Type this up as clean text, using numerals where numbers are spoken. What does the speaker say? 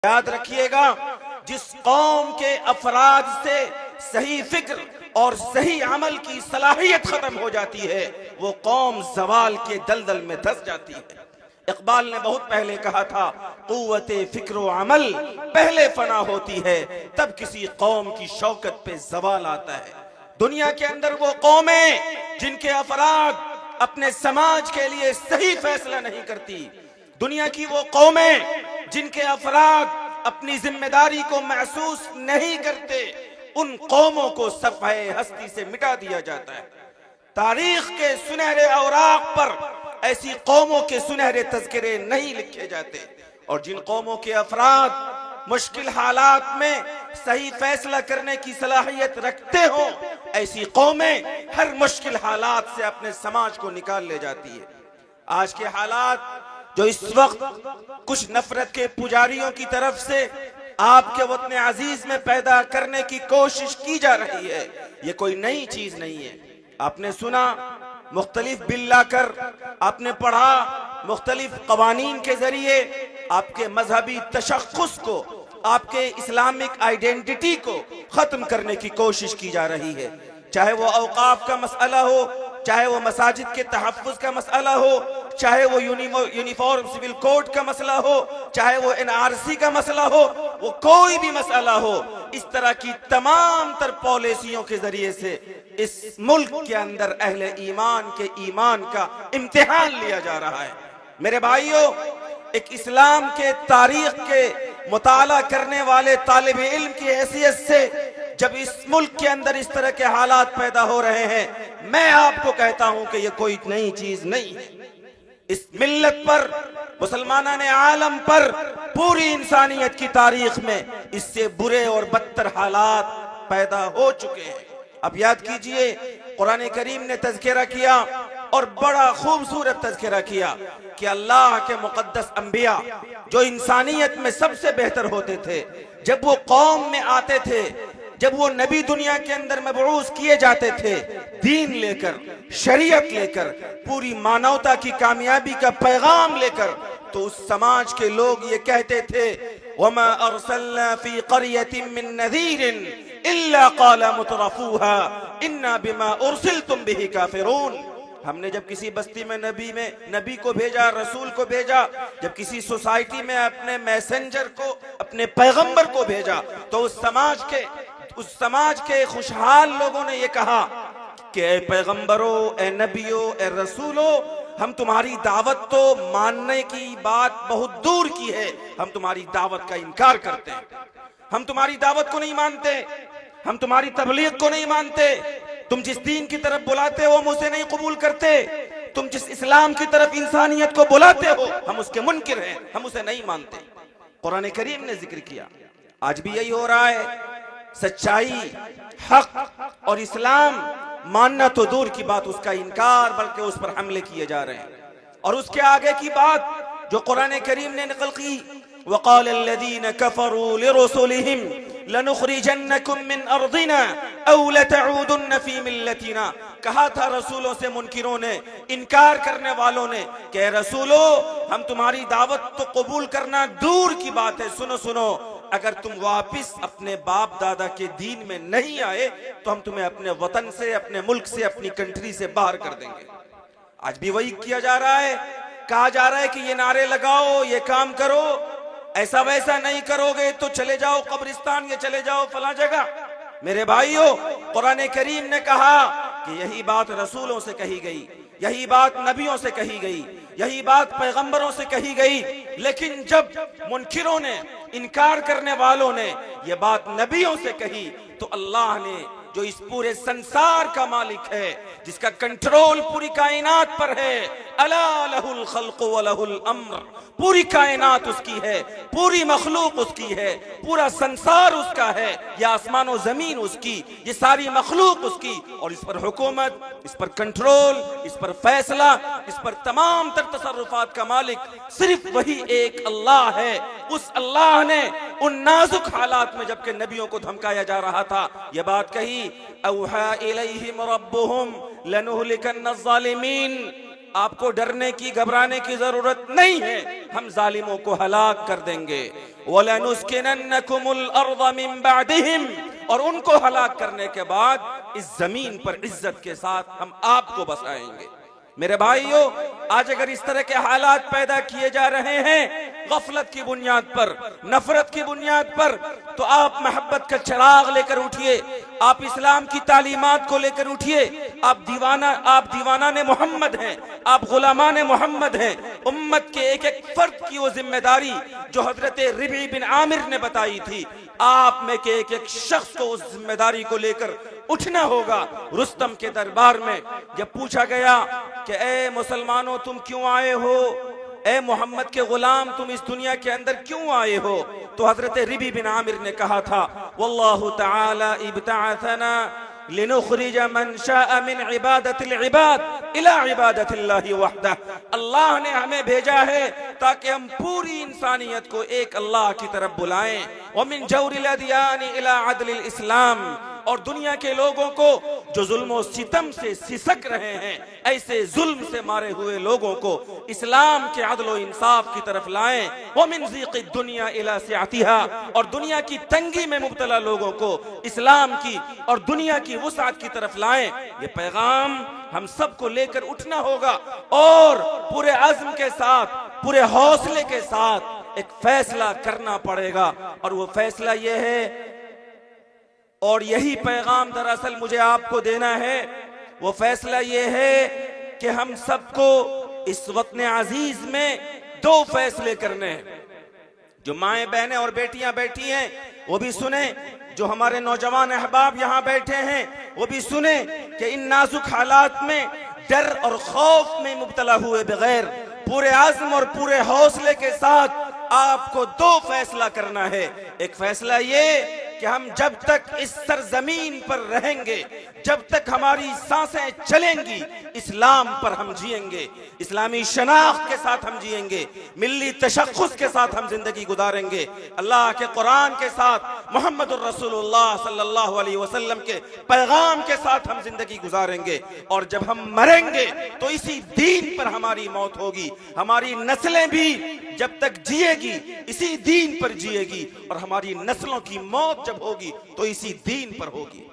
याद रखिएगा, जिस कौम के अफराद से सही फिक्र और सही अमल की सलाहियत खत्म हो जाती है, वो कौम जवाल के दलदल में धंस जाती है। इकबाल ने बहुत पहले कहा था, कुव्वते फिक्र व अमल पहले फना होती है, तब किसी कौम की शौकत पे जवाल आता है। दुनिया के अंदर वो कौमें जिनके अफराद अपने समाज के लिए सही फैसला नहीं करती, दुनिया की वो कौमें जिनके अफराद अपनी जिम्मेदारी को महसूस नहीं करते, उन कौमों को सफ़े हस्ती से मिटा दिया जाता है। तारीख के सुनहरे औराक पर ऐसी कौमों के सुनहरे तज़किरे नहीं लिखे जाते, और जिन कौमों के अफराद मुश्किल हालात में सही फैसला करने की सलाहियत रखते हो, ऐसी कौमें हर मुश्किल हालात से अपने समाज को निकाल ले जाती है। आज के हालात जो इस वक्त कुछ नफरत के पुजारियों की तरफ से आपके वतन अजीज में पैदा करने की कोशिश की जा रही है, ये कोई नई चीज नहीं है। आपने सुना, मुख्तलिफ बिल लाकर आपने पढ़ा, मुख्तलिफ कवानीन के जरिए आपके मजहबी तशख्खुस को, आपके इस्लामिक आइडेंटिटी को खत्म करने की कोशिश की जा रही है। चाहे वो औकाफ का मसला हो, चाहे वो मसाजिद के तहफ़्फ़ुज़ का मसला हो, चाहे वो यूनिफॉर्म सिविल कोड का मसला हो, चाहे वो NRC का मसला हो, वो कोई भी मसला हो, इस तरह की तमाम तर पॉलिसियों के जरिए से इस मुल्क के अंदर अहले ईमान के ईमान का इम्तिहान लिया जा रहा है। मेरे भाइयों, एक इस्लाम के तारीख के मुताला करने वाले तालिब इल्म की हैसियत से जब इस मुल्क के अंदर इस तरह के हालात पैदा हो रहे हैं, मैं आपको कहता हूं कि ये कोई नई चीज नहीं है। इस मिल्लत पर, मुसलमानाने आलम पर, पूरी इंसानियत की तारीख में इससे बुरे और बदतर हालात पैदा हो चुके हैं। अब याद कीजिए, कुरान करीम ने तज़किरा किया और बड़ा खूबसूरत तज़किरा किया कि अल्लाह के मुक़द्दस अंबिया जो इंसानियत में सबसे बेहतर होते थे, जब वो कौम में आते थे, जब वो नबी दुनिया के अंदर मबऊस किए जाते थे, दीन लेकर, शरीयत लेकर, पूरी मानवता की कामयाबी का पैगाम लेकर, तो उस समाज के लोग ये कहते थे, वमा अरसलना फी क़रियतिन मिन नज़ीरिन इल्ला क़ाला मुतरफूहा इन्ना बिमा उरसिलतुम बिही काफ़िरून। हमने जब किसी बस्ती में नबी को भेजा, रसूल को भेजा, जब किसी सोसाइटी में अपने मैसेंजर को, अपने पैगंबर को भेजा, तो उस समाज के खुशहाल लोगों ने ये कहा कि ए पैगंबरों, ए नबियों, ए रसूलों, हम तुम्हारी दावत तो मानने की बात बहुत दूर की है, हम तुम्हारी दावत का इनकार करते हैं, हम तुम्हारी दावत को नहीं मानते, हम तुम्हारी तबलीग को नहीं मानते, तुम जिस दीन की तरफ बुलाते हो हम उसे नहीं कबूल करते, तुम जिस इस्लाम की तरफ इंसानियत को बुलाते हो हम उसके मुनकिर हैं, हम उसे नहीं मानते। कुरान करीम ने जिक्र किया, आज भी यही हो रहा है। सच्चाई, हक और इस्लाम मानना तो दूर की बात, उसका इनकार, बल्कि उस पर हमले किए जा रहे हैं। और उसके आगे की बात जो कुरान करीम ने नकल की, वक़ाल अल्लज़ीन कफ़रू लिरुसुलिहिम लनुख़रिजन्नकुम मिन अर्दिना औ लतऊदुन्न फी मिल्लतिना। कहा था रसूलों से मुनकिरों ने, इनकार करने वालों ने, कि रसूलो, हम तुम्हारी दावत तो कबूल करना दूर की बात है, सुनो सुनो, अगर तुम वापिस अपने बाप दादा के दीन में नहीं आए तो हम तुम्हें अपने वतन से, अपने मुल्क से, अपनी कंट्री से बाहर कर देंगे। आज भी वही किया जा रहा है। कहा जा रहा है कि ये नारे लगाओ, ये काम करो, ऐसा वैसा नहीं करोगे तो चले जाओ कब्रिस्तान, ये चले जाओ फला जगह। मेरे भाइयों, कुरान करीम ने कहा कि यही बात रसूलों से कही गई, यही बात नबियों से कही गई, यही बात पैगंबरों से कही गई, लेकिन जब मुनकिरों ने, इनकार करने वालों ने यह बात नबियों से कही, तो अल्लाह ने, जो इस पूरे संसार का मालिक है, जिसका कंट्रोल पूरी कायनात पर है, अला लहुल खल्क़ु व लहुल अम्र, पूरी कायनात उसकी है, पूरी मखलूक उसकी है, पूरा संसार उसका है, ये आसमान और जमीन उसकी, ये सारी मखलूक उसकी, और इस पर हुकूमत, इस पर कंट्रोल, इस पर फैसला, इस पर तमाम तर तसर्रुफात का मालिक सिर्फ वही एक अल्लाह है। उस अल्लाह ने उन नाजुक हालात में जबकि नबियों को धमकाया जा रहा था, यह बात कही, औहा इलैहिम रब्बुहुम लनुहलिकन्न ज़ालिमीन, आपको डरने की, घबराने की जरूरत नहीं है, हम जालिमों को हलाक कर देंगे। वलनुस्किनन्नकुमुल अर्ज़ मिन बअदिहिम, और उनको हलाक करने के बाद इस जमीन पर इज्जत के साथ हम आपको बसाएंगे। मेरे भाइयों, आज अगर इस तरह के हालात पैदा किए जा रहे हैं गफलत की बुनियाद पर, नफरत की बुनियाद पर, तो आप मोहब्बत का चिराग लेकर उठिए, आप इस्लाम की तालीमात को लेकर उठिए। आप दीवाना ने मोहम्मद हैं, आप गुलामान मोहम्मद हैं। उम्मत के एक एक फर्द की वो जिम्मेदारी जो हजरत रिबी बिन आमिर ने बताई थी, आप में के एक एक शख्स को उस जिम्मेदारी को लेकर उठना होगा। रुस्तम के दरबार में जब पूछा गया कि ए मुसलमानों तुम क्यों आए हो, ए मोहम्मद के गुलाम तुम इस दुनिया के अंदर क्यों आए हो, तो हजरत रिबी बिन आमिर ने कहा था वल्लाहु तआला इब्तअसना लिनुखरिज मन शाअ मिन इबादतिल इबाद इला इबादतिल्लाहि वहदह। अल्लाह ने हमें भेजा है ताकि हम पूरी इंसानियत को एक अल्लाह की तरफ बुलाएं। व मिन जौरिल अदियान इला अदलिल इस्लाम, और दुनिया के लोगों को जो जुल्म और सितम से सिसक रहे हैं, ऐसे जुल्म से मारे हुए लोगों को इस्लाम के अदल व इंसाफ की तरफ लाएं। व मिन ज़ीक़ि दुनिया इला सिअतिहा, और दुनिया की तंगी में मुब्तला लोगों को इस्लाम की और दुनिया की वुसअत की तरफ लाएं। ये पैगाम हम सबको लेकर उठना होगा और पूरे अज़्म के साथ, पूरे हौसले के साथ एक फैसला करना पड़ेगा। और वो फैसला ये है, और यही पैगाम दरअसल मुझे आपको देना है, वो फैसला ये है कि हम सबको इस वतन अजीज में दो फैसले करने हैं। जो माएं बहनें और बेटियां बैठी हैं वो भी सुने, जो हमारे नौजवान अहबाब यहाँ बैठे हैं वो भी सुने कि इन नाजुक हालात में डर और खौफ में मुब्तला हुए बगैर पूरे आज़म और पूरे हौसले के साथ आपको दो फैसला करना है। एक फैसला ये कि हम जब तक इस सरजमीन पर रहेंगे, जब तक हमारी सांसें चलेंगी, इस्लाम पर हम जिएंगे, इस्लामी शनाख्त के साथ हम जिएंगे, मिल्ली तशख्खुस के साथ हम जिंदगी गुजारेंगे, अल्लाह के कुरान के साथ, मोहम्मदुर रसूलुल्लाह सल्लल्लाहु अलैहि वसल्लम के पैगाम के साथ हम जिंदगी गुजारेंगे। और जब हम मरेंगे तो इसी दीन पर हमारी मौत होगी। हमारी नस्लें भी जब तक जिएगी इसी दीन पर जिएगी, और हमारी नस्लों की मौत जब होगी तो इसी दीन पर होगी।